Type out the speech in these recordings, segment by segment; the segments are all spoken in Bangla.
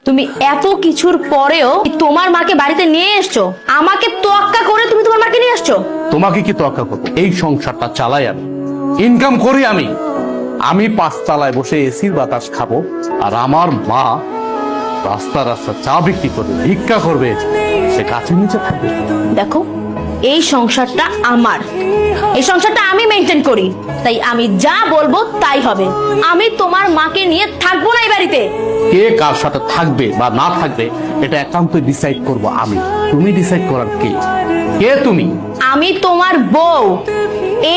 তুমি এত কিছুর পরেও তোমার মাকে বাড়িতে নিয়ে এসছো, আমাকে তোয়াক্কা করে তুমি তোমার মাকে নিয়ে আসছো। তোমাকে কি তোয়াক্কা করবো? এই সংসারটা চালাই আমি, ইনকাম করি আমি। আমি 5 তলায় বসে এসির বাতাস খাবো, আর আমার মা রাস্তা রাস্তা চা বিক্রি করবে, ভিক্ষা করবে, সে গাছের নিচে থাকবে। দেখো, এই সংসারটা আমার, এই সংসারটা আমি মেনটেন করি, তাই আমি যা বলবো তাই হবে। আমি তোমার মাকে নিয়ে থাকবো না এই বাড়িতে। কে কার সাথে থাকবে বা না থাকবে এটা একান্তই ডিসাইড করব আমি। তুমি ডিসাইড করার কে? কে তুমি? আমি তোমার বউ।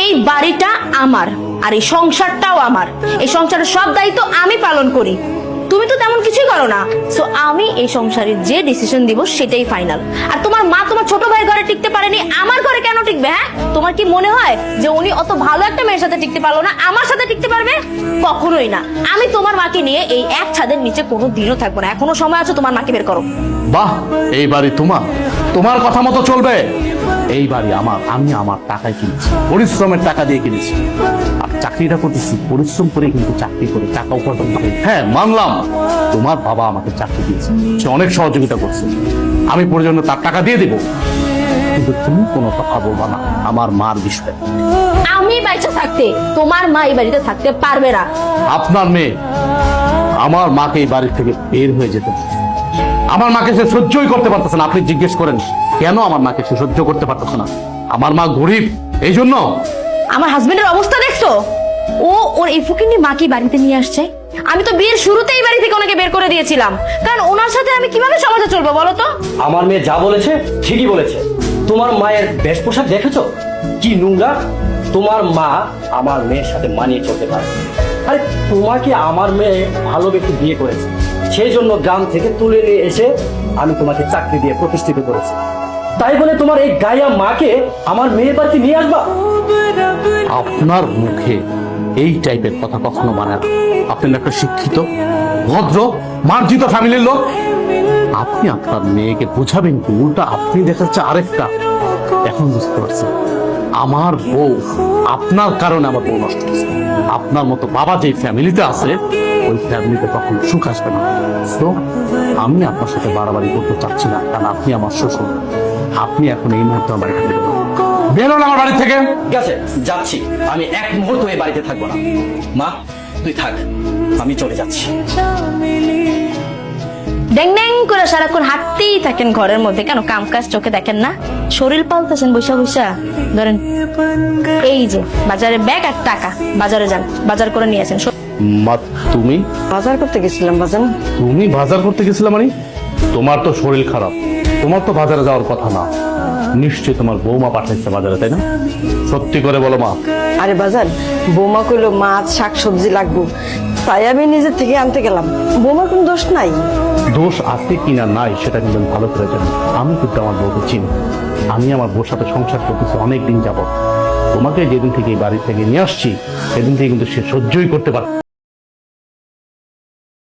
এই বাড়িটা আমার, আর এই সংসারটাও আমার। এই সংসারের সব দায়িত্ব আমি পালন করি, তুমি তো তেমন কিছুই করো না। সো আমি এই সংসারে যে ডিসিশন দিব সেটাই ফাইনাল। আর তোমার মা তোমার ছোট ভাইয়ের ঘরে টিকতে পারেনি, আমার ঘরে কেন টিকবে? হ্যাঁ, তোমার কি মনে হয় যে উনি অত ভালো একটা মেয়ের সাথে টিকতে পারলো না, আমার সাথে টিকতে পারবে? কখনোই না। আমি তোমার মাকে নিয়ে এই এক ছাদের নিচে কোনো দিনও থাকবো না। এখনো সময় আছে, তোমার মাকে বের করো। বাহ, এই বাড়ি তোমার, তোমার কথা মতো চলবে। এই বাড়ি আমার, আমি আমার টাকায় কিনেছি, পরিশ্রমের টাকা দিয়ে কিনেছি। আর চাকরিটা করতেছি পরিশ্রম করে, কিন্তু চাকরি করে টাকা উপার্জন করে। হ্যাঁ, মানলাম তোমার বাবা আমাকে চাকরি দিয়েছে, সে অনেক সহযোগিতা করছে, আমি প্রয়োজনে তার টাকা দিয়ে দেবো। কিন্তু তুমি কোনো কথা বলবা না আমার মার বিষয়ে। আমি বাইচা থাকতে তোমার মা এই বাড়িতে থাকতে পারবে না। আপনার মেয়ে আমার মাকে এই বাড়ি থেকে বের হয়ে যেতে, আমার মাকে সে সহ্যই করতে পারতেছে না। আপনি জিজ্ঞেস করেন কেন আমার মাকে সে সহ্য করতে পারতেছে না? আমার মা গরিব, এই জন্য। আমার হাজবেন্ডের অবস্থা দেখছো? ও ওর এই ফুকিনি মাকে বাড়িতে নিয়ে আসছে। আমি তো বিয়ের শুরুতে এই বাড়ি থেকে ওনাকে বের করে দিয়েছিলাম, কারণ ওনার সাথে আমি কিভাবে সমাজে চলবো বলো তো? আমার মেয়ে যা বলেছে ঠিকই বলেছে। তোমার মায়ের বেশ পোশাক দেখেছো কি নোংরা? তোমার মা আমার মেয়ের সাথে মানিয়ে চলতে পারে। আরে তোমাকে আমার মেয়ে ভালো ব্যক্তি বিয়ে করেছে, সেই জন্য গ্রাম থেকে তুলে নিয়ে এসে আমি তোমাকে চাকরি দিয়ে প্রতিষ্ঠিত করেছি। তাই বলে তোমার এই গায়া মাকে আমার মেয়ের বাড়িতে নিয়ে আসবা? আপনার মুখে এই টাইপের কথা কখনো মানে না। আপনি একটা শিক্ষিত, ভদ্র, মার্জিত ফ্যামিলির লোক। আপনি আপনার মেয়েকে বোঝাবেন কি? উল্টা আপনি দেখাচ্ছে আরেকটা। এখন বুঝতে পারছি আমার বউ, আপনার কারণে আমার বউ নষ্ট হচ্ছে। আপনার মতো বাবা যে ফ্যামিলিতে আছে, ওই ফ্যামিলিতে কখনো সুখ আসবে না। তো আমি আপনার সাথে বাড়াবাড়ি করতে চাচ্ছি না, কারণ আপনি আমার শ্বশুর। আপনি এখন এই মুহূর্তে আমার বাড়ি থেকে বেরোন, আমার বাড়ি থেকে। ঠিক আছে, যাচ্ছি। আমি এক মুহূর্ত এই বাড়িতে থাকবো না। মা তুই থাক, আমি চলে যাচ্ছি। ড্যাং ড্যাং করে সারাক্ষণ হাঁটতেই থাকেন ঘরের মধ্যে, কেন কাম কাজ চোখে দেখেন না? শরীর পাল্টাছেন বৈশা বৈশা। ধরেন এই যে বাজারে ব্যাগ আর টাকা, বাজারে যান, বাজার করে নিয়ে আসেন। মা তুমি বাজার করতে গেছিলাম বাজান। তুমি বাজার করতে গেছিলে মানে? তোমার তো শরীর খারাপ, তোমার তো বাজারে যাওয়ার কথা না। নিশ্চয়ই তোমার বৌমা পাঠাইছে বাজারে, তাই না? সত্যি করে বলো মা। আরে বাজান, বৌমা কইলো মাছ শাক সবজি লাগবো, তাই আমি নিজের থেকে আনতে গেলাম। বৌমার কোন দোষ নাই। দোষ আছে কিনা নাই সেটা কিন্তু আমি ভালো করে জানি। আমি কিন্তু আমার বউকে চিনি, আমি আমার বউর সাথে সংসার করতেছি অনেক দিন যাবত। তোমাকে যেদিন থেকে এই বাড়ি থেকে নিয়ে আসছি সেদিন থেকে কিন্তু সে সহ্যই করতে পারে।